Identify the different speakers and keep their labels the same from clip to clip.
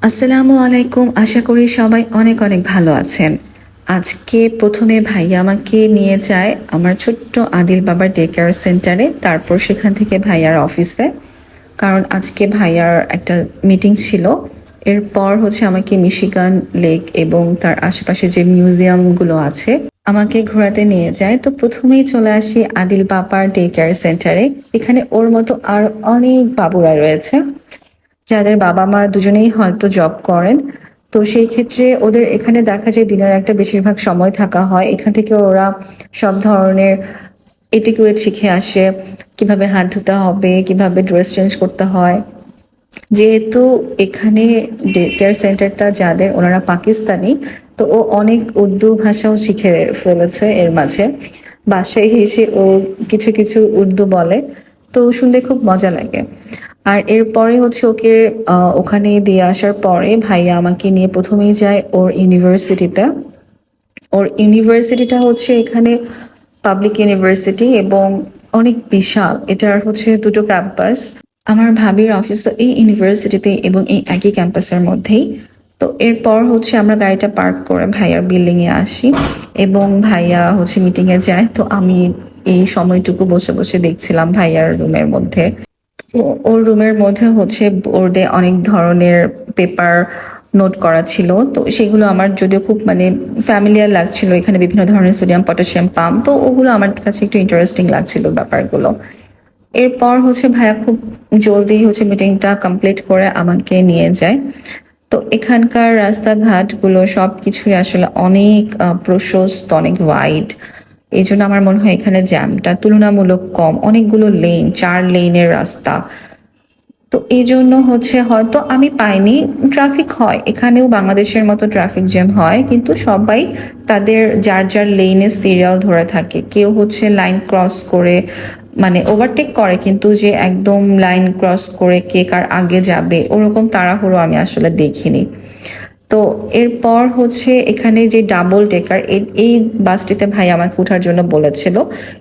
Speaker 1: আসসালামু আলাইকুম। আশা করি সবাই অনেক অনেক ভালো আছেন। আজকে প্রথমে ভাইয়া আমাকে নিয়ে যায় আমার ছোট্ট আদিল বাবার ডে কেয়ার সেন্টারে, তারপর সেখান থেকে ভাইয়ার অফিসে। কারণ আজকে ভাইয়ার একটা মিটিং ছিল। এরপর আমাকে মিশিগান লেক এবং তার আশেপাশে যে মিউজিয়ামগুলো আছে আমাকে ঘোরাতে নিয়ে যায়। তো প্রথমেই চলে আসি আদিল বাবার ডে কেয়ার সেন্টারে। এখানে ওর মতো আর অনেক বাবুরা রয়েছে যাদের বাবা মা দুজনেই হয়তো জব করেন। তো সেই ক্ষেত্রে ওদের এখানে দেখা যায় দিনের একটা বেশিরভাগ সময় থাকা হয়। এখান থেকে ওরা সব ধরনের এটিকুয়েট শিখে আসে, কিভাবে হাত ধুতে হবে, কিভাবে ড্রেস চেঞ্জ করতে হয়। যেহেতু এখানে ডে কেয়ার সেন্টারটা যাদের ওনারা পাকিস্তানি, তো ও অনেক উর্দু ভাষাও শিখে ফেলেছে এর মাঝে। বাসায় এসে ও কিছু কিছু উর্দু বলে, তো শুনতে খুব মজা লাগে। আর এরপরে ওকে ওখানে দিয়ে আসার পরে ভাইয়া আমাকে নিয়ে প্রথমেই যায় ওর ইউনিভার্সিটিতে। ওর ইউনিভার্সিটিটা এখানে পাবলিক ইউনিভার্সিটি এবং অনেক বিশাল। এটার দুটো ক্যাম্পাস। আমার ভাবির অফিস তো এই ইউনিভার্সিটিতে এবং এই একই ক্যাম্পাসের মধ্যেই। তো এরপর আমরা গাড়িটা পার্ক করে ভাইয়ার বিল্ডিং এ আসি এবং ভাইয়া মিটিং এ যায়। তো আমি এই সময়টুকু বসে বসে দেখছিলাম ভাইয়ার রুমের মধ্যে। ওর রুমের মধ্যে বোর্ডে অনেক ধরনের পেপার নোট করা ছিল। তো সেগুলো আমার যদিও খুব ফ্যামিলিয়ার লাগছিল। এখানে বিভিন্ন ধরনের সোডিয়াম পটাশিয়াম পাম্প, তো ওগুলো আমার কাছে একটু ইন্টারেস্টিং লাগছিল ব্যাপারগুলো। এরপর ভাইয়া খুব জলদি মিটিংটা কমপ্লিট করে আমাকে নিয়ে যায়। তো এখানকার রাস্তাঘাটগুলো সবকিছুই আসলে অনেক প্রশস্ত, অনেক ওয়াইড। এই জন্য আমার মনে হয় এখানে জ্যামটা তুলনামূলক কম। অনেকগুলো লেন, 4 লেনের রাস্তা। তো এই জন্য হয়তো আমি পাইনি। ট্রাফিক হয় এখানেও, বাংলাদেশের মতো ট্রাফিক জ্যাম হয়, কিন্তু সবাই তাদের যার যার লেনে সিরিয়াল ধরে থাকে। কেউ লাইন ক্রস করে ওভারটেক করে, কিন্তু যে একদম লাইন ক্রস করে কে কার আগে যাবে ওরকম তাড়াহুড়ো আমি আসলে দেখিনি। তো এরপর এখানে যে ডাবল ডেকার এই বাসটিতে ভাই আমাকে ওঠার জন্য বলেছিল।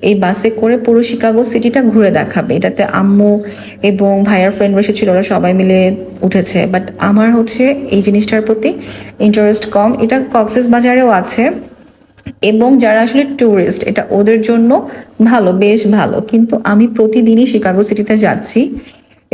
Speaker 1: এই বাসে করে পুরো শিকাগো সিটিটা ঘুরে দেখাবে। এটাতে আম্মু এবং ভাইয়ার ফ্রেন্ড এসেছিল, ওরা সবাই মিলে উঠেছে। বাট আমার এই জিনিসটার প্রতি ইন্টারেস্ট কম। এটা কক্সেস বাজারেও আছে এবং যারা আসলে ট্যুরিস্ট এটা ওদের জন্য ভালো, বেশ ভালো। কিন্তু আমি প্রতিদিনই শিকাগো সিটিতে যাচ্ছি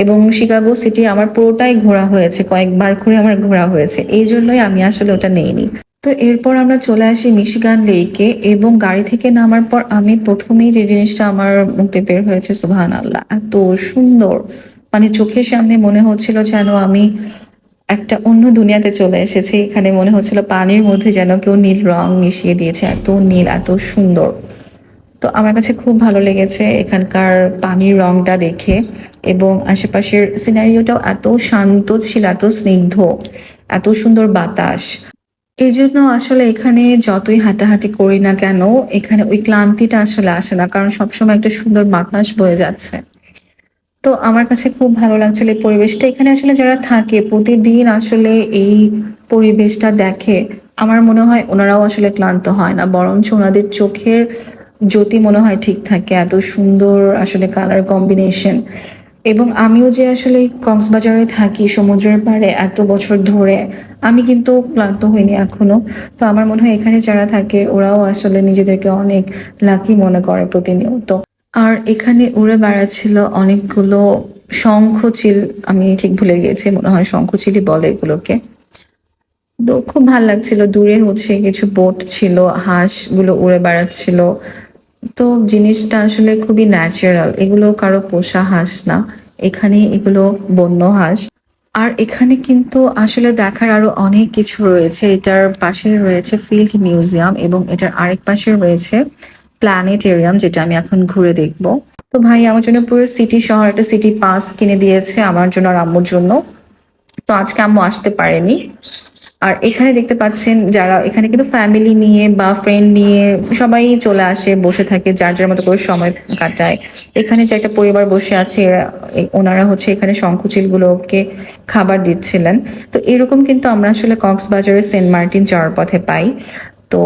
Speaker 1: এবং শিকাগো সিটি আমার পুরোটাই ঘোরা হয়েছে, কয়েকবার করে আমার ঘোরা হয়েছে, এই জন্যই আমি আসলে ওটা নেইনি। তো এরপর আমরা চলে আসি মিশিগান লেকে এবং গাড়ি থেকে নামার পর আমি প্রথমেই যে জিনিসটা আমার মুখে বের হয়েছে, সুবহান আল্লাহ, এত সুন্দর! চোখের সামনে মনে হচ্ছিল যেন আমি একটা অন্য দুনিয়াতে চলে এসেছি। এখানে মনে হচ্ছিল পানির মধ্যে যেন কেউ নীল রং মিশিয়ে দিয়েছে, এত নীল, এত সুন্দর। তো আমার কাছে খুব ভালো লেগেছে এখানকার পানির রংটা দেখে এবং আশেপাশের সিনারিওটাও এত শান্ত ছিল, এত স্নিগ্ধ, এত সুন্দর বাতাস। এই জন্য আসলে এখানে যতই হাঁটাহাঁটি করি না কেন, এখানে ওই ক্লান্তিটা আসলে আসে না, কারণ সবসময় একটা সুন্দর বাতাস বয়ে যাচ্ছে। তো আমার কাছে খুব ভালো লাগছিল এই পরিবেশটা। এখানে আসলে যারা থাকে প্রতিদিন আসলে এই পরিবেশটা দেখে, আমার মনে হয় ওনারাও আসলে ক্লান্ত হয় না, বরঞ্চ ওনাদের চোখের জ্যোতি মনে হয় ঠিক থাকে। এত সুন্দর আসলে কালার কম্বিনেশন। এবং আমিও যে আসলে কক্সবাজারে থাকি সমুদ্রের পাড়ে এত বছর ধরে, আমি কিন্তু ক্লান্ত হইনি এখনো। তো আমার মনে হয় এখানে যারা থাকে ওরাও আসলে নিজেদেরকে অনেক লাকি মনে করে প্রতিনিয়ত। আর এখানে উড়ে বেড়াচ্ছিল অনেকগুলো শঙ্খচিল, আমি ঠিক ভুলে গিয়েছি, মনে হয় শঙ্খচিলই বলে এগুলোকে। তো খুব ভাল লাগছিল। দূরে কিছু বোট ছিল, হাঁসগুলো উড়ে বেড়াচ্ছিল। তো জিনিসটা আসলে খুবই ন্যাচারাল, এগুলো কারো পোষা হাঁস না, এখানে এগুলো বন্য হাঁস। আর এখানে কিন্তু আসলে দেখার আরো অনেক কিছু রয়েছে। এটার পাশে রয়েছে ফিল্ড মিউজিয়াম এবং এটার আরেক পাশে রয়েছে প্ল্যানেটেরিয়াম, যেটা আমি এখন ঘুরে দেখব। তো ভাই আমার জন্য পুরো সিটি শহর একটা সিটি পাস কিনে দিয়েছে আমার জন্য আর আম্মুর জন্য। তো আজকে আম্মু আসতে পারেনি। আর এখানে দেখতে পাচ্ছেন যারা এখানে কিন্তু ফ্যামিলি নিয়ে বা ফ্রেন্ড নিয়ে সবাই চলে আসে, বসে থাকে, যার যার মতো করে সময় কাটায়। এখানে যে একটা পরিবার বসে আছে, ওনারা এখানে শঙ্খচিল গুলোকে খাবার দিচ্ছিলেন। তো এরকম কিন্তু আমরা আসলে কক্সবাজারের সেন্ট মার্টিন যাওয়ার পথে পাই। তো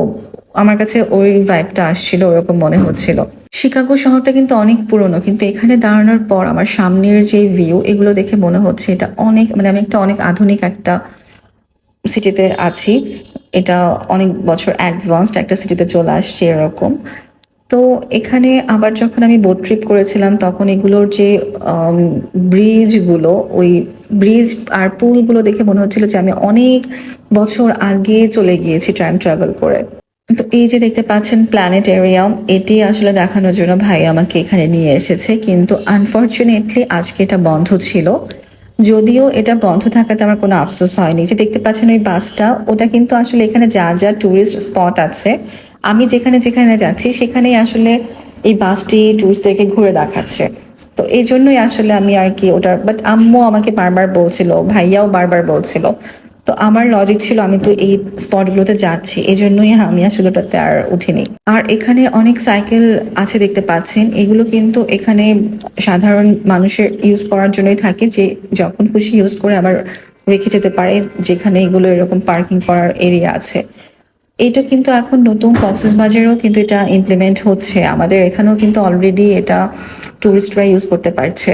Speaker 1: আমার কাছে ওই ভাইবটা আসছিল, ওরকম মনে হচ্ছিল। শিকাগো শহরটা কিন্তু অনেক পুরনো, কিন্তু এখানে দাঁড়ানোর পর আমার সামনের যে ভিউ, এগুলো দেখে মনে হচ্ছে এটা অনেক আমি একটা অনেক আধুনিক একটা সিটিতে আছি, এটা অনেক বছর অ্যাডভান্সড একটা সিটিতে চলে আসছে এরকম। তো এখানে আবার যখন আমি বোট ট্রিপ করেছিলাম তখন এগুলোর যে ব্রিজগুলো, ওই ব্রিজ আর পুলগুলো দেখে মনে হচ্ছিল যে আমি অনেক বছর আগে চলে গিয়েছি টাইম ট্রাভেল করে। তো এই যে দেখতে পাচ্ছেন প্ল্যানেটেরিয়াম, এটি আসলে দেখানোর জন্য ভাই আমাকে এখানে নিয়ে এসেছে, কিন্তু আনফর্চুনেটলি আজকে এটা বন্ধ ছিল। যদিও এটা বন্ধ থাকাতে আমার কোনো আফসোস হয়নি। যে দেখতে পাচ্ছেন ওই বাসটা, ওটা কিন্তু আসলে এখানে যা যা ট্যুরিস্ট স্পট আছে, আমি যেখানে যেখানে যাচ্ছি সেখানেই আসলে এই বাসটি ট্যুরিস্টদেরকে ঘুরে দেখাচ্ছে। তো এই জন্যই আসলে আমি আর কি ওটার, বাট আম্মু আমাকে বারবার বলছিল, ভাইয়াও বারবার বলছিল। তো আমার লজিক ছিল আমি তো এই স্পটগুলোতে যাচ্ছি, এই জন্যই আমি আসলে ওটাতে আর উঠিনি। আর এখানে অনেক সাইকেল আছে দেখতে পাচ্ছেন, এগুলো কিন্তু এখানে সাধারণ মানুষের ইউজ করার জন্যই থাকে, যে যখন খুশি ইউজ করে আবার রেখে যেতে পারে, যেখানে এগুলো এরকম পার্কিং করার এরিয়া আছে। এটা কিন্তু এখন নতুন কক্সবাজারেও কিন্তু এটা ইমপ্লিমেন্ট হচ্ছে, আমাদের এখানেও কিন্তু অলরেডি এটা টুরিস্টরা ইউজ করতে পারছে।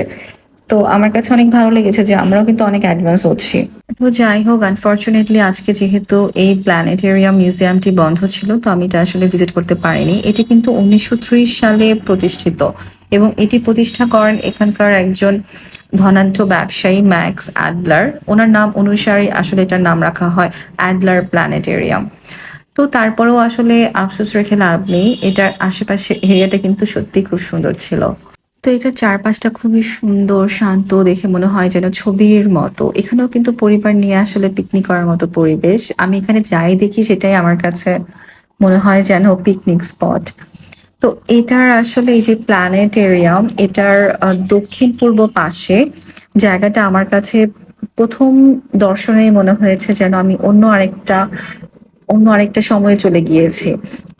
Speaker 1: তো আমার কাছে অনেক ভালো লেগেছে যে আমরাও কিন্তু অনেক অ্যাডভান্স হচ্ছি। তো যাই হোক, আনফর্চুনেটলি আজকে যেহেতু এই প্ল্যানেটেরিয়াম মিউজিয়ামটি বন্ধ ছিল, তো আমি এটা আসলে ভিজিট করতে পারিনি। এটি কিন্তু 1930 সালে প্রতিষ্ঠিত, এবং এটি প্রতিষ্ঠা করেন এখানকার একজন ধনাঢ্য ব্যবসায়ী ম্যাক্স অ্যাডলার। ওনার নাম অনুসারে আসলে এটার নাম রাখা হয় অ্যাডলার প্ল্যানেটেরিয়াম। তো তারপরেও আসলে আফসোস রেখে লাভ নেই, এটার আশেপাশের এরিয়াটা কিন্তু সত্যি খুব সুন্দর ছিল। তো এটার চারপাশটা খুবই সুন্দর, শান্ত, দেখে মনে হয় যেন ছবির মতো। এখানেও কিন্তু পরিবার নিয়ে আসলে পিকনিক করার মতো পরিবেশ। আমি এখানে যাই দেখি সেটাই আমার কাছে মনে হয় যেন পিকনিক স্পট। তো এটার আসলে এই যে প্ল্যানেটেরিয়াম, এটার দক্ষিণ পূর্ব পাশে জায়গাটা আমার কাছে প্রথম দর্শনেই মনে হয়েছে যেন আমি অন্য আরেকটা সময়ে চলে গিয়েছি।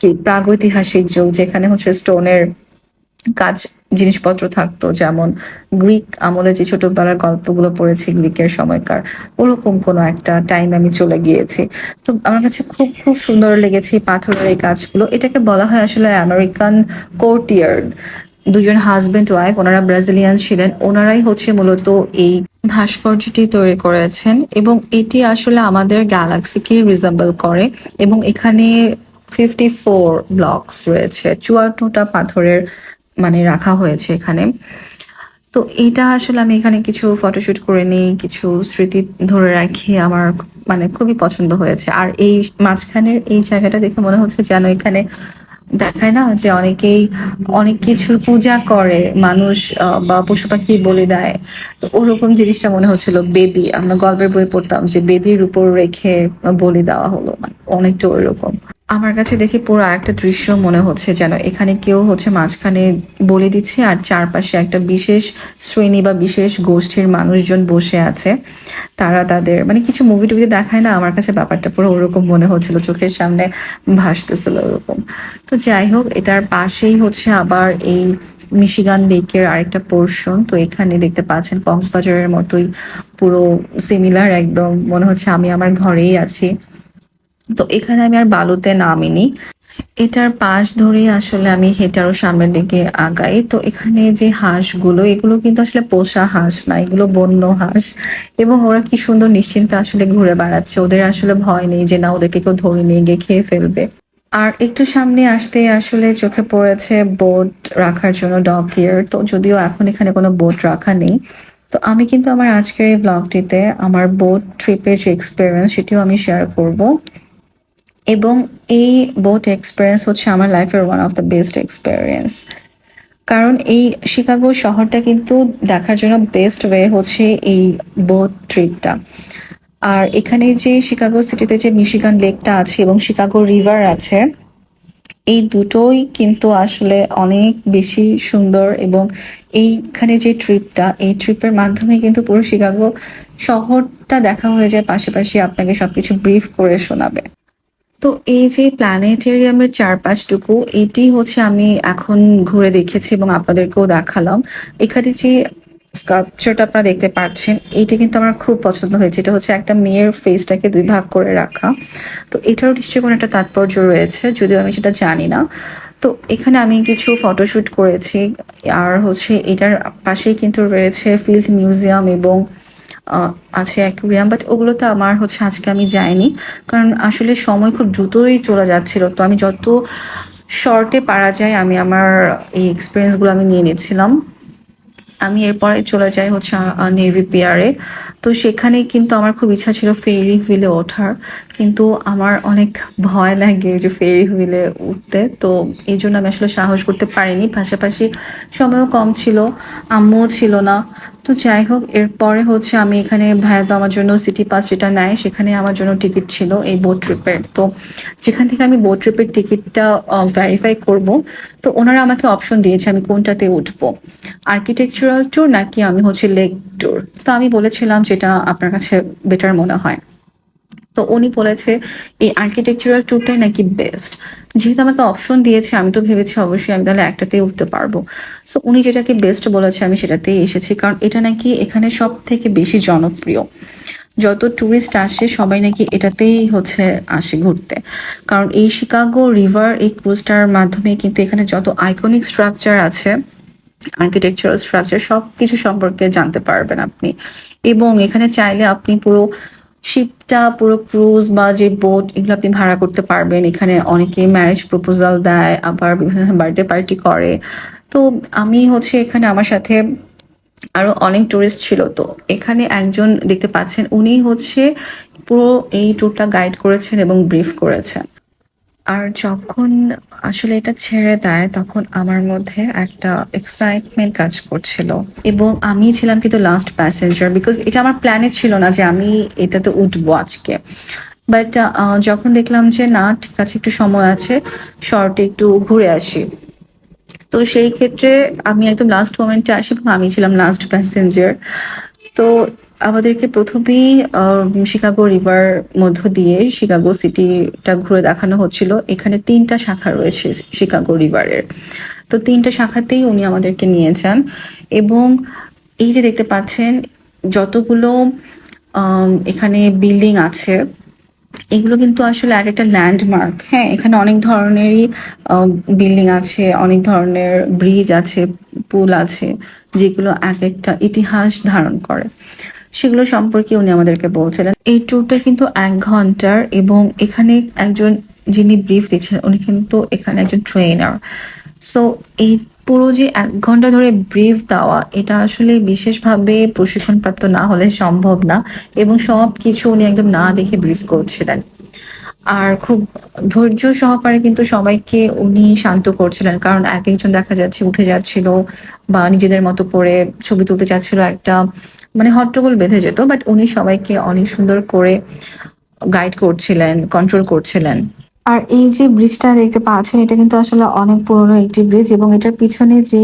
Speaker 1: কি প্রাগৈতিহাসিক যুগ, যেখানে হচ্ছে স্টোনের কাজ জিনিসপত্র থাকতো, যেমন গ্রিক আমলে যে ছোটবেলার গল্পগুলো পড়েছি গ্রিকের সময়কার, ওরকম কোনো একটা টাইম আমি চলে গিয়েছি। তো আমার কাছে খুব খুব সুন্দর লেগেছে এই পাথরের এই কাজগুলো। এটাকে বলা হয় আসলে আমেরিকান কোর্টিয়ার্ড। দুজন হাজবেন্ড ওয়াইফ, ওনারা ব্রাজিলিয়ান ছিলেন, ওনারাই হচ্ছে মূলত এই ভাস্কর্যটি তৈরি করেছেন, এবং এটি আসলে আমাদের গ্যালাক্সিকে রিজেম্বল করে। এবং এখানে 54 ব্লকস রয়েছে, 54টা পাথরের মানে রাখা হয়েছে এখানে। তো এটা আসলে আমি এখানে কিছু ফটোশুট করে নিই, কিছু স্মৃতি ধরে রাখি, আমার মানে খুবই পছন্দ হয়েছে। আর এই মাঝখানের এই জায়গাটা দেখে মনে হচ্ছে যেন এখানে দেখায় না যে অনেকেই অনেক কিছুর পূজা করে মানুষ, বা পশু পাখি বলি দেয়। তো ওরকম জিনিসটা মনে হচ্ছিল, বেদি, আমরা গল্পের বই পড়তাম যে বেদির উপর রেখে বলি দেওয়া হলো, মানে অনেকটা ওইরকম। আমার কাছে দেখে পুরো একটা দৃশ্য মনে হচ্ছে যেন এখানে কেউ হচ্ছে মাঝখানে বলে দিচ্ছে, আর চারপাশে একটা বিশেষ শ্রেণী বা বিশেষ গোষ্ঠীর মানুষজন বসে আছে। তারা তাদের মানে কিছু মুভি টুভিতে দেখায় না, আমার কাছে ব্যাপারটা পুরো ওরকম মনে হচ্ছিল, চোখের সামনে ভাসতেছিল ওরকম। তো যাই হোক, এটার পাশেই হচ্ছে আবার এই মিশিগান লেকের আরেকটা পোর্শন। তো এখানে দেখতে পাচ্ছেন কক্সবাজারের মতোই পুরো সিমিলার, একদম মনে হচ্ছে আমি আমার ঘরেই আছি। তো এখানে আমি আর বালুতে নামিনি, এটার পাশ ধরেই আসলে আমি হেঁটে আরো সামনের দিকে আগাই। তো এখানে যে হাঁসগুলো, এগুলো কিন্তু আসলে পোষা হাঁস না, এগুলো বন্য হাঁস, এবং ওরা কি সুন্দর নিশ্চিন্তে আসলে ঘুরে বেড়াচ্ছে, ওদের আসলে ভয় নেই যে না ওদেরকে কেউ ধরে নিয়ে গিয়ে খেয়ে ফেলবে। আর একটু সামনে আসতে আসলে চোখে পড়েছে বোট রাখার জন্য ডকইয়ার্ড। তো যদিও এখন এখানে কোনো বোট রাখা নেই। তো আমি কিন্তু আমার আজকের এই ব্লগটিতে আমার বোট ট্রিপের যে এক্সপিরিয়েন্স সেটিও আমি শেয়ার করব। এবং এই বোট এক্সপিরিয়েন্স হচ্ছে আমার লাইফের one of the best experience. কারণ এই শিকাগো শহরটা কিন্তু দেখার জন্য বেস্ট ওয়ে হচ্ছে এই বোট ট্রিপটা। আর এখানে যে শিকাগো সিটিতে যে মিশিগান লেকটা আছে এবং শিকাগো রিভার আছে, এই দুটোই কিন্তু আসলে অনেক বেশি সুন্দর। এবং এইখানে যে ট্রিপটা, এই ট্রিপের মাধ্যমে কিন্তু পুরো শিকাগো শহরটা দেখা হয়ে যায়, পাশাপাশি আপনাকে সবকিছু ব্রিফ করে শোনাবে। তো এই যে প্ল্যানেটেরিয়ামের চারপাশটুকু, এটি হচ্ছে আমি এখন ঘুরে দেখেছি এবং আপনাদেরকেও দেখালাম। এখানে যে স্কাল্পচারটা আপনারা দেখতে পাচ্ছেন, এইটা কিন্তু আমার খুব পছন্দ হয়েছে। এটা হচ্ছে একটা মেয়ের ফেসটাকে দুই ভাগ করে রাখা। তো এটারও নিশ্চয়ই কোনো একটা তাৎপর্য রয়েছে, যদিও আমি সেটা জানি না। তো এখানে আমি কিছু ফটোশুট করেছি। আর হচ্ছে এটার পাশেই কিন্তু রয়েছে ফিল্ড মিউজিয়াম এবং আছে অ্যাকুরিয়াম, বাট ওগুলোতে আমার হচ্ছে আজকে আমি যাইনি, কারণ আসলে সময় খুব দ্রুতই চলে যাচ্ছিল। তো আমি যত শর্টে পারা যায় আমি আমার এই এক্সপিরিয়েন্সগুলো আমি নিয়ে নিচ্ছিলাম। আমি এরপরে চলে যাই হচ্ছে নেভি পিয়ারে। তো সেখানে কিন্তু আমার খুব ইচ্ছা ছিল ফেরি হুইলে ওঠার, কিন্তু আমার অনেক ভয় লাগে যে ফেরি হুইলে উঠতে। তো এই জন্য আমি আসলে সাহস করতে পারিনি, পাশাপাশি সময়ও কম ছিল, আম্মুও ছিল না। তো যাই হোক, এরপরে হচ্ছে আমি এখানে ভাইয়া তো আমার জন্য সিটি পাস যেটা নেয় সেখানে আমার জন্য টিকিট ছিল এই বোট ট্রিপের। তো যেখান থেকে আমি বোট ট্রিপের টিকিটটা ভেরিফাই করব, তো ওনারা আমাকে অপশন দিয়েছে আমি কোনটাতে উঠবো, আর্কিটেকচারাল ট্যুর নাকি আমি হচ্ছে লেক ট্যুর। তো আমি বলেছিলাম যেটা আপনার কাছে বেটার মনে হয়। তো উনি বলেছে এই আর্কিটেকচারাল ট্যুরটাই নাকি বেস্ট। যেহেতু আমাকে অপশন দিয়েছে আমি তো ভেবেছি অবশ্যই আমি তাহলে একটাতেই উঠতে পারবো। সো উনি যেটাকে বেস্ট বলেছে আমি সেটাতেই এসেছি, কারণ এটা নাকি এখানে সব থেকে বেশি জনপ্রিয়। যত ট্যুরিস্ট আসে সবাই নাকি এটাতেই হচ্ছে আসে ঘুরতে, কারণ এই শিকাগো রিভার এই ক্রুজটার মাধ্যমে কিন্তু এখানে যত আইকনিক স্ট্রাকচার আছে, আর্কিটেকচারাল স্ট্রাকচার সব কিছু সম্পর্কে জানতে পারবেন আপনি। এবং এখানে চাইলে আপনি পুরো শিপটা, পুরো ক্রুজ বা যে বোট এগুলো আপনি ভাড়া করতে পারবেন। এখানে অনেকে ম্যারেজ প্রপোজাল দেয়, আবার বিভিন্ন বার্থডে পার্টি করে। তো আমি হচ্ছে এখানে আমার সাথে আরো অনেক টুরিস্ট ছিল। তো এখানে একজন দেখতে পাচ্ছেন উনি হচ্ছে পুরো এই ট্যুরটা গাইড করেছেন এবং ব্রিফ করেছেন। আর যখন আসলে এটা ছেড়ে দেয় তখন আমার মধ্যে একটা এক্সাইটমেন্ট কাজ করছিল, এবং আমি ছিলাম কিন্তু লাস্ট প্যাসেঞ্জার, বিকজ এটা আমার প্ল্যানে ছিল না যে আমি এটাতে উঠবো আজকে। বাট যখন দেখলাম যে না ঠিক আছে একটু সময় আছে, শর্টে একটু ঘুরে আসি, তো সেই ক্ষেত্রে আমি একদম লাস্ট মোমেন্টে আসি এবং আমি ছিলাম লাস্ট প্যাসেঞ্জার। তো আমাদেরকে প্রথমেই শিকাগো রিভার মধ্য দিয়ে শিকাগো সিটিটা ঘুরে দেখানো হচ্ছিল। এখানে 3টা শাখা রয়েছে শিকাগো রিভারের। তো 3টা শাখাতেই উনি আমাদেরকে নিয়ে যান। এবং এই যে দেখতে পাচ্ছেন যতগুলো এখানে বিল্ডিং আছে, এগুলো কিন্তু আসলে এক একটা ল্যান্ডমার্ক। হ্যাঁ, এখানে অনেক ধরনেরই বিল্ডিং আছে, অনেক ধরনের ব্রিজ আছে, পুল আছে, যেগুলো এক একটা ইতিহাস ধারণ করে। সেগুলো সম্পর্কে উনি আমাদেরকে বলছিলেন। এই ট্যুরটা কিন্তু 1 ঘন্টার, এবং এখানে একজন যিনি ব্রিফ দিচ্ছেন উনি কিন্তু এখানে একজন ট্রেনার। সো এই পুরো যে 1 ঘন্টা ধরে ব্রিফ দেওয়া, এটা আসলে বিশেষভাবে প্রশিক্ষণপ্রাপ্ত না হলে সম্ভব না। এবং সব কিছু উনি একদম না দেখে ব্রিফ করছিলেন, আর খুব ধৈর্য সহকারে কিন্তু সবাইকে উনি শান্ত করছিলেন, কারণ এক একজন দেখা যাচ্ছে উঠে যাচ্ছিল বা নিজেদের মতো করে ছবি তুলতে চাচ্ছিল, একটা মানে হট্টগোল বেঁধে যেত। বাট উনি সবাইকে অনেক সুন্দর করে গাইড করছিলেন, কন্ট্রোল করছিলেন। আর এই যে ব্রিজটা দেখতে পাচ্ছেন এটা কিন্তু আসলে অনেক পুরনো একটি ব্রিজ, এবং এটার পিছনে যে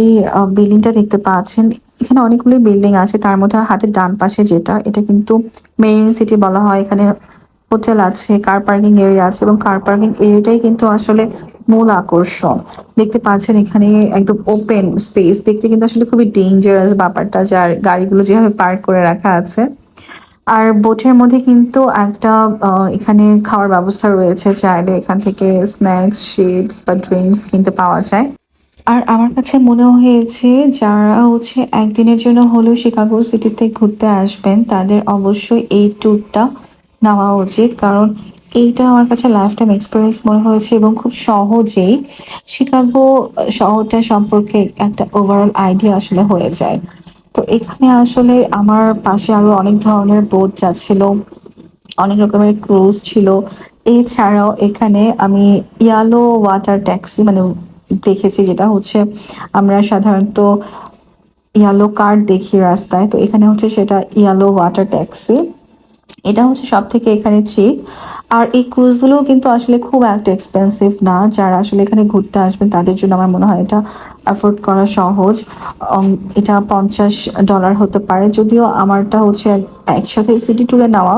Speaker 1: বিল্ডিংটা দেখতে পাচ্ছেন, এখানে অনেকগুলো বিল্ডিং আছে, তার মধ্যে হাতের ডান পাশে যেটা, এটা কিন্তু মেরিন সিটি বলা হয়। এখানে হোটেল আছে, কার পার্কিং এরিয়া আছে, এবং কার পার্কিং এরিয়াটাই কিন্তু আসলে মূল আকর্ষণ। দেখতে পাচ্ছেন এখানে একদম ওপেন স্পেস, দেখতে কিন্তু আসলে খুবই ডেঞ্জারাস ব্যাপারটা, যার গাড়িগুলো যেভাবে পার্ক করে রাখা আছে। আর বোটের মধ্যে কিন্তু একটা এখানে খাওয়ার ব্যবস্থা রয়েছে, চাইলে এখান থেকে স্ন্যাক্স, চিপস বা ড্রিঙ্কস কিনতে পাওয়া যায়। আর আমার কাছে মনে হয়েছে যারা হচ্ছে একদিনের জন্য হলেও শিকাগো সিটিতে ঘুরতে আসবেন তাদের অবশ্যই এই ট্যুরটা নেওয়া উচিত, কারণ এইটা আমার কাছে লাইফ টাইম এক্সপিরিয়েন্স মনে হয়েছে, এবং খুব সহজেই শিকাগো শহরটা সম্পর্কে একটা ওভারঅল আইডিয়া আসলে হয়ে যায়। তো এখানে আসলে আমার পাশে আরো অনেক ধরনের বোট যাচ্ছিল, অনেক রকমের ক্রুজ ছিল। এছাড়াও এখানে আমি ইয়ালো ওয়াটার ট্যাক্সি মানে দেখেছি, যেটা হচ্ছে আমরা সাধারণত ইয়ালো কার্ড দেখি রাস্তায়, তো এখানে হচ্ছে সেটা ইয়ালো ওয়াটার ট্যাক্সি। এটা হচ্ছে সব থেকে এখানে চিপ। আর এই ক্রুজগুলো কিন্তু আসলে খুব একটা এক্সপেন্সিভ না, যারা আসলে এখানে ঘুরতে আসবেন তাদের জন্য আমার মনে হয় এটা অ্যাফোর্ড করা সহজ। এটা $50 হতে পারে, যদিও আমারটা হচ্ছে একসাথে সিটি ট্যুরে নেওয়া,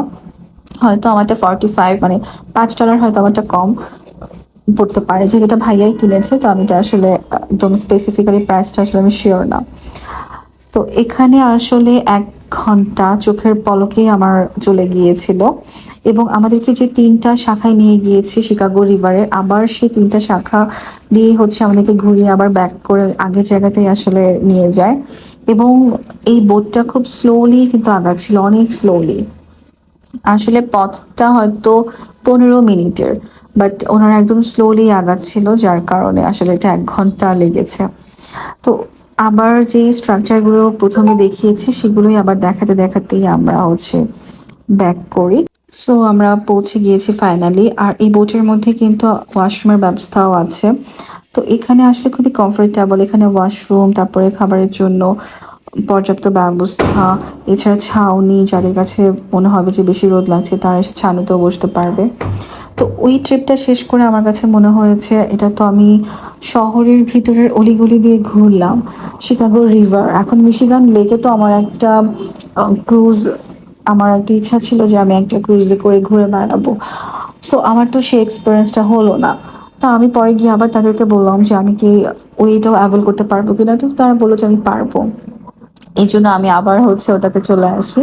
Speaker 1: হয়তো আমারটা 45 মানে $5 হয়তো আমারটা কম পড়তে পারে, যেহেতু এটা ভাইয়াই কিনেছে। তো আমি এটা আসলে একদম স্পেসিফিক্যালি প্রাইসটা আসলে আমি শিওর না। তো এখানে আসলে ঘন্টা চোখের পলকেই আমার চলে গিয়েছিল। এবং আমাদেরকে যে 3টা শাখায় নিয়ে গিয়েছে শিকাগো রিভারের, আবার সেই 3টা শাখা দিয়ে হচ্ছে আমাদেরকে ঘুরিয়ে আবার ব্যাক করে আগের জায়গাতেই আসলে নিয়ে যায়। এবং এই বোটটা খুব স্লোলি কিন্তু আগাচ্ছিল, অনেক স্লোলি। আসলে পথটা হয়তো 15 মিনিটের, বাট ওনারা একদম স্লোলি আগাচ্ছিল, যার কারণে আসলে এটা 1 ঘন্টা লেগেছে। তো আবার যে স্ট্রাকচারগুলো প্রথমে দেখিয়েছে সেগুলোই আবার দেখাতে দেখাতেই আমরা হচ্ছে ব্যাক করি। সো আমরা পৌঁছে গিয়েছি ফাইনালি। আর এই বোটের মধ্যে কিন্তু ওয়াশরুমের ব্যবস্থাও আছে। তো এখানে আসলে খুবই কমফোর্টেবল, এখানে ওয়াশরুম, তারপরে খাবারের জন্য পর্যাপ্ত ব্যবস্থা, এছাড়া ছাউনি, যাদের কাছে মনে হবে যে বেশি রোদ লাগছে তারা এসে ছাউনিতেও বসতে পারবে। তো ওই ট্রিপটা শেষ করে আমার কাছে মনে হয়েছে এটা তো আমি শহরের ভিতরের অলিগলি দিয়ে ঘুরলাম, শিকাগো রিভার, এখন মিশিগান লেকে তো আমার একটা ক্রুজ, আমার একটা ইচ্ছা ছিল যে আমি একটা ক্রুজে করে ঘুরে বেড়াবো। সো আমার তো সেই এক্সপিরিয়েন্সটা হলো না। তো আমি পরে গিয়ে আবার তাদেরকে বললাম যে আমি কি ওইটাও অ্যাভেল করতে পারবো কিনা, তো তারা বললো যে আমি পারবো। এই জন্য আমি আবার হচ্ছে ওটাতে চলে আসি।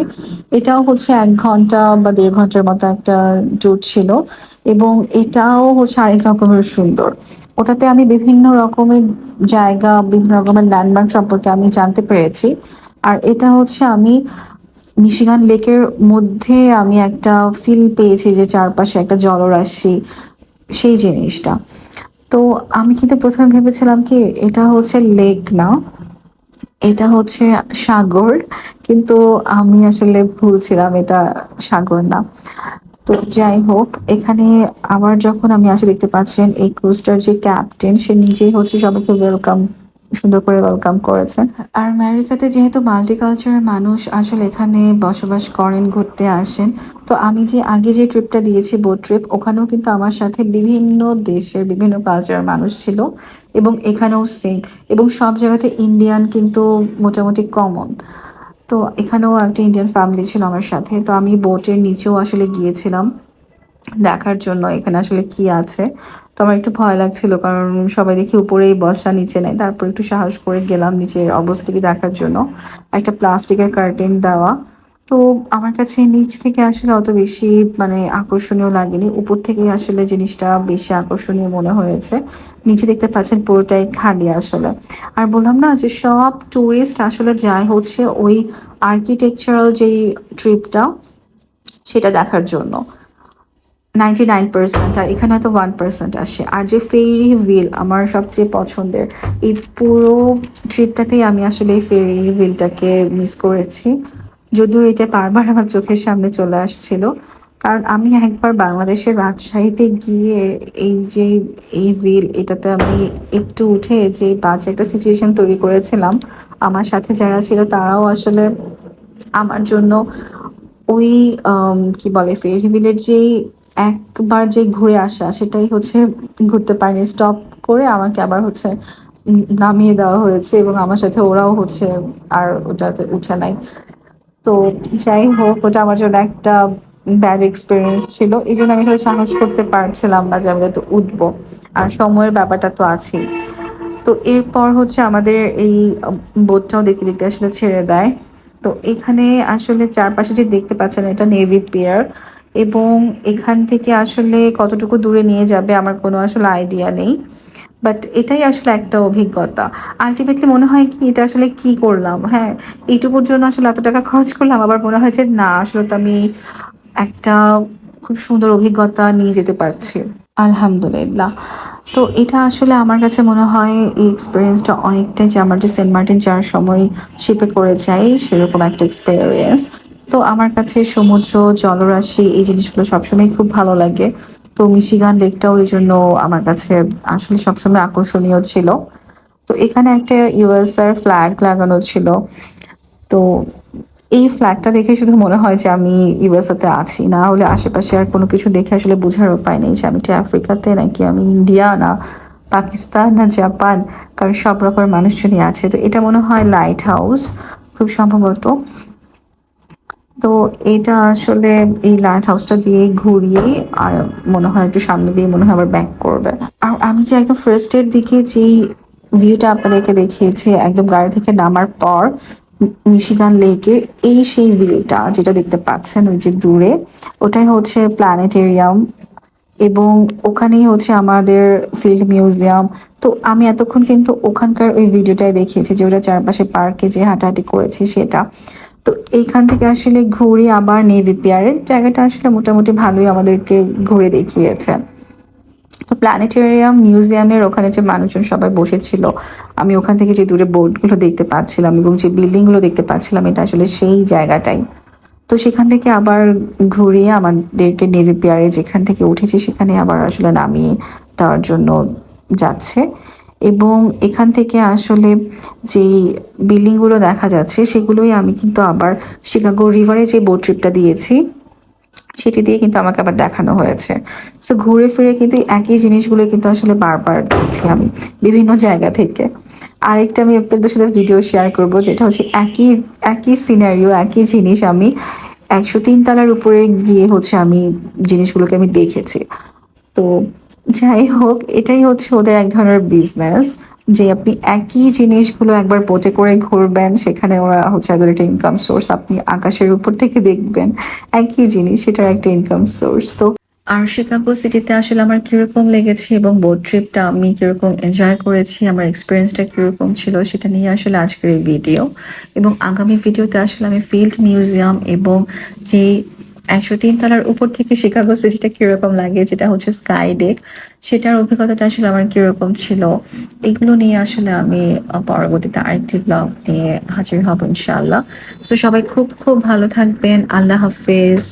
Speaker 1: এটাও হচ্ছে 1 ঘন্টা বা 1.5 ঘন্টার মতো একটা ট্যুর ছিল। এবং এটাও হচ্ছে আরেক রকমের সুন্দর। ওটাতে আমি বিভিন্ন রকমের জায়গা, বিভিন্ন রকমের ল্যান্ডমার্ক সম্পর্কে আমি জানতে পেরেছি। আর এটা হচ্ছে আমি মিশিগান লেকের মধ্যে আমি একটা ফিল পেয়েছি যে চারপাশে একটা জলরাশি, সেই জিনিসটা। তো আমি কিন্তু প্রথমে ভেবেছিলাম কি এটা হচ্ছে লেক না, এটা হচ্ছে সাগর, কিন্তু আমি আসলে ভুল ছিলাম, এটা সাগর না। তো যাই হোক, এখানে আবার যখন আমি আসে দেখতে পাচ্ছেন এই ক্রুজটার যে ক্যাপ্টেন সে নিজেই হচ্ছে সবাইকে ওয়েলকাম, সুন্দর করে ওয়েলকাম করেছেন। আর আমেরিকাতে যেহেতু মাল্টিকালচারাল মানুষ আসলে এখানে বসবাস করেন, ঘুরতে আসেন। তো আমি যে আগে যে ট্রিপটা দিয়েছি বোট ট্রিপ, ওখানেও কিন্তু আমার সাথে বিভিন্ন দেশের বিভিন্ন কালচারের মানুষ ছিল। এবং এখানেও সেম। এবং সব জায়গাতে ইন্ডিয়ান কিন্তু মোটামুটি কমন। তো এখানেও একটা ইন্ডিয়ান ফ্যামিলি ছিল আমার সাথে। তো আমি বোটের নিচেও আসলে গিয়েছিলাম দেখার জন্য এখানে আসলে কি আছে। তো আমার একটু ভয় লাগছিল, কারণ সবাই দেখি উপরেই বসা, নিচে নেই। তারপর একটু সাহস করে গেলাম নিচের অবস্থাটি দেখার জন্য। একটা প্লাস্টিকের কার্টেন দেওয়া। তো আমার কাছে নিচ থেকে আসলে অত বেশি মানে আকর্ষণীয় লাগেনি, উপর থেকে আসলে জিনিসটা বেশি আকর্ষণীয় মনে হয়েছে। নিচে দেখতে পাচ্ছেন পুরোটাই খালি আসলে। আর বললাম না যে সব টুরিস্ট আসলে যায় হচ্ছে ওই আর্কিটেকচারাল যেই ট্রিপটা সেটা দেখার জন্য, 99%। আর এখানে হয়তো 1% আসে। আর যে ফেরি হুইল আমার সবচেয়ে পছন্দের, এই পুরো ট্রিপটাতেই আমি আসলে এই ফেরি হুইলটাকে মিস করেছি। যদিও এটা বারবার আমার চোখের সামনে চলে আসছিল, কারণ আমি একবার বাংলাদেশের রাজশাহীতে গিয়ে এই যে এই হুইল এটাতে আমি একটু উঠে যে বাজে একটা সিচুয়েশন তৈরি করেছিলাম, আমার সাথে যারা ছিল তারাও আসলে আমার জন্য ওই কি বলে ফেরি হুইলের যেই একবার যে ঘুরে আসা সেটাই হচ্ছে ঘুরতে পারিনি, স্টপ করে আমাকে আবার হচ্ছে নামিয়ে দেওয়া হয়েছে, এবং আমার সাথে ওরাও হচ্ছে আর ওটাতে উঠে নাই। তো যাই হোক, ওটা আমার জন্য একটা ব্যাড এক্সপিরিয়েন্স ছিল। এই জন্য আমি আসলে সাহস করতে পারছিলাম না যে আমি তো উঠবো। আর সময়ের ব্যাপারটা তো আছেই। তো এরপর হচ্ছে আমাদের এই বোটটাও দেখতে দেখতে আসলে ছেড়ে দেয়। তো এখানে আসলে চারপাশে যে দেখতে পাচ্ছেন এটা নেভি পিয়ার। এবং এখান থেকে আসলে কতটুকু দূরে নিয়ে যাবে আমার কোনো আসলে আইডিয়া নেই। বাট এটাই আসলে একটা অভিজ্ঞতা। আলটিমেটলি মনে হয় কি এটা আসলে কি করলাম, হ্যাঁ, এইটুকুর জন্য আসলে এত টাকা খরচ করলাম। আবার মনে হয় যে না, আসলে তো আমি একটা খুব সুন্দর অভিজ্ঞতা নিয়ে যেতে পারছি, আলহামদুলিল্লাহ। তো এটা আসলে আমার কাছে মনে হয় এই এক্সপিরিয়েন্সটা অনেকটাই যে আমার যে সেন্ট মার্টিন যাওয়ার সময় শিপে করে যাই সেরকম একটা এক্সপিরিয়েন্স। তো আমার কাছে সমুদ্র, জলরাশি এই জিনিসগুলো সবসময় খুব ভালো লাগে। তো মিশিগান লেকটাও এই জন্য আমার কাছে আসলে সবসময় আকর্ষণীয় ছিল। তো এখানে একটা ইউএসআর ফ্ল্যাগ লাগানো ছিল। তো এই ফ্ল্যাগটা দেখে শুধু মনে হয় যে আমি ইউএসএতে আছি, না হলে আশেপাশে আর কোনো কিছু দেখে আসলে বোঝার উপায় নেই যে আমি কি আফ্রিকাতে, নাকি আমি ইন্ডিয়া, না পাকিস্তান, না জাপান। কারণ সব রকমের মানুষজনই আছে। তো এটা মনে হয় লাইট হাউস খুব সম্ভবত। তো এটা আসলে এই লাইট হাউসটা দিয়ে ঘুরিয়ে আর মনে হয় একটু সামনে দিয়ে মনে হয় আবার ব্যাক করবে। আর আমি যে একদম ফার্স্টের দিকে যেই ভিউটা আপনাদেরকে দেখিয়েছি একদম গাড়ি থেকে নামার পর, মিশিগান লেকের এই সেই ভিউটা যেটা দেখতে পাচ্ছেন ওই যে দূরে, ওটাই হচ্ছে প্ল্যানেটেরিয়াম। এবং ওখানেই হচ্ছে আমাদের ফিল্ড মিউজিয়াম। তো আমি এতক্ষণ কিন্তু ওখানকার ওই ভিডিওটাই দেখিয়েছি যে ওটা চারপাশে পার্কে যে হাঁটাহাঁটি করেছি সেটা। তো এইখান থেকে আসলে ঘুরে আবার নেভি পিয়ারের জায়গাটা আসলে মোটামুটি ভালোই আমাদেরকে ঘুরে দেখিয়েছে। তো প্ল্যানেটেরিয়াম মিউজিয়ামের ওখানে যে মানুষজন সবাই বসেছিল, আমি ওখান থেকে যে দূরে বোর্ডগুলো দেখতে পাচ্ছিলাম এবং যে বিল্ডিংগুলো দেখতে পাচ্ছিলাম, এটা আসলে সেই জায়গাটাই। তো সেখান থেকে আবার ঘুরিয়ে আমাদেরকে নেভি পিয়ারে যেখান থেকে উঠেছি সেখানে আবার আসলে নামিয়ে দেওয়ার জন্য যাচ্ছে। এবং এখান থেকে আসলে যেই বিল্ডিংগুলো দেখা যাচ্ছে সেগুলোই আমি কিন্তু আবার শিকাগো রিভারে যে বোট ট্রিপটা দিয়েছি সেটি দিয়ে কিন্তু আমাকে আবার দেখানো হয়েছে। সো ঘুরে ফিরে কিন্তু এই একই জিনিসগুলো কিন্তু আসলে বারবার দেখছি আমি বিভিন্ন জায়গা থেকে। আরেকটা আমি আপনাদের সাথে ভিডিও শেয়ার করব, যেটা হচ্ছে একই একই সিনারিও, একই জিনিস আমি 103 তলার উপরে গিয়ে হচ্ছে আমি জিনিসগুলোকে আমি দেখেছি। তো যাই হোক, এটাই হচ্ছে ওদের এক ধরনের বিজনেস, যে আপনি একই জিনিসগুলো একবার বোটে করে ঘুরবেন, সেখানে ওরা হচ্ছে ওদের একটা ইনকাম সোর্স। আপনি আকাশের উপর থেকে দেখবেন একই জিনিস, সেটার একটা ইনকাম সোর্স। তো আর শিকাগো সিটিতে আসলে আমার কিরকম লেগেছে এবং বোট ট্রিপটা আমি কিরকম এনজয় করেছি, আমার এক্সপিরিয়েন্সটা কিরকম ছিল, সেটা নিয়ে আসলে আজকের এই ভিডিও। এবং আগামী ভিডিওতে আসলে আমি ফিল্ড মিউজিয়াম এবং যে 103 তলার উপর থেকে শিকাগো সিটিটা কিরকম লাগে, যেটা হচ্ছে স্কাই ডেক, সেটার অভিজ্ঞতাটা আসলে আমার কিরকম ছিল, এগুলো নিয়ে আসলে আমি পরবর্তীতে আরেকটি ব্লগ নিয়ে হাজির হব ইনশাআল্লাহ। তো সবাই খুব খুব ভালো থাকবেন। আল্লাহ হাফেজ।